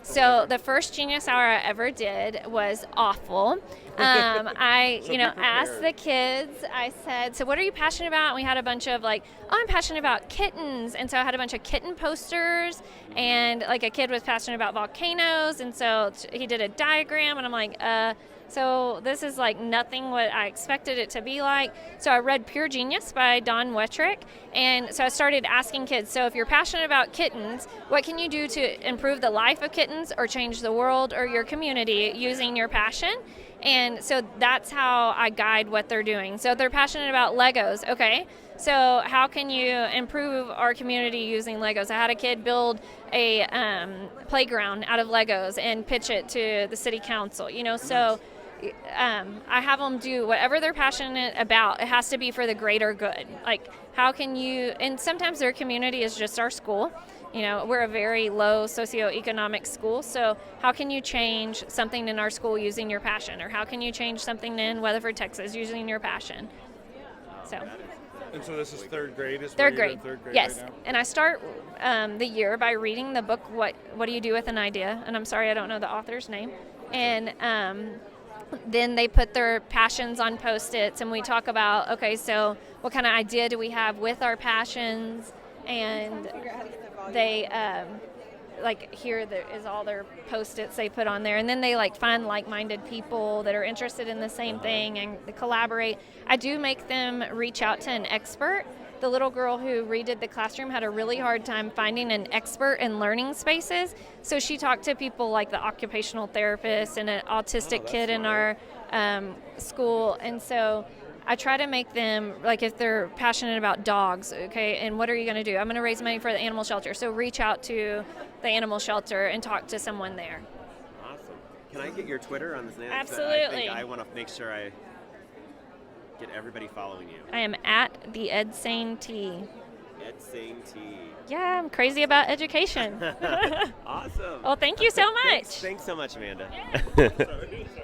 So the first Genius Hour I ever did was awful. I, asked the kids, I said, so what are you passionate about? And we had a bunch of I'm passionate about kittens. And so I had a bunch of kitten posters, and like a kid was passionate about volcanoes. And so he did a diagram, and I'm like, so this is like nothing what I expected it to be like. So I read Pure Genius by Don Wettrick. And so I started asking kids, so if you're passionate about kittens, what can you do to improve the life of kittens or change the world or your community using your passion? And so that's how I guide what they're doing. So if they're passionate about Legos, okay, so how can you improve our community using Legos? I had a kid build a playground out of Legos and pitch it to the city council, so I have them do whatever they're passionate about. It has to be for the greater good. Like, how can you, and sometimes their community is just our school. We're a very low socioeconomic school, so how can you change something in our school using your passion? Or how can you change something in Weatherford, Texas using your passion? So. And so this is third grade? Third grade, yes. Right now? And I start the year by reading the book, What Do You Do With an Idea? And I'm sorry, I don't know the author's name. And then they put their passions on Post-its, and we talk about, okay, so what kind of idea do we have with our passions? And they, here is all their Post-its they put on there. And then they, find like-minded people that are interested in the same thing and they collaborate. I do make them reach out to an expert. The little girl who redid the classroom had a really hard time finding an expert in learning spaces. So she talked to people like the occupational therapist and an autistic kid in our school. And so I try to make them, if they're passionate about dogs, okay, and what are you going to do? I'm going to raise money for the animal shelter. So reach out to the animal shelter and talk to someone there. Awesome. Can I get your Twitter on this? Absolutely. I think I want to make sure I get everybody following you. I am at the Ed Sane T. Ed Sane T. Yeah, I'm crazy about education. Awesome. Well, thank you so much. Thanks so much, Amanda. Yeah.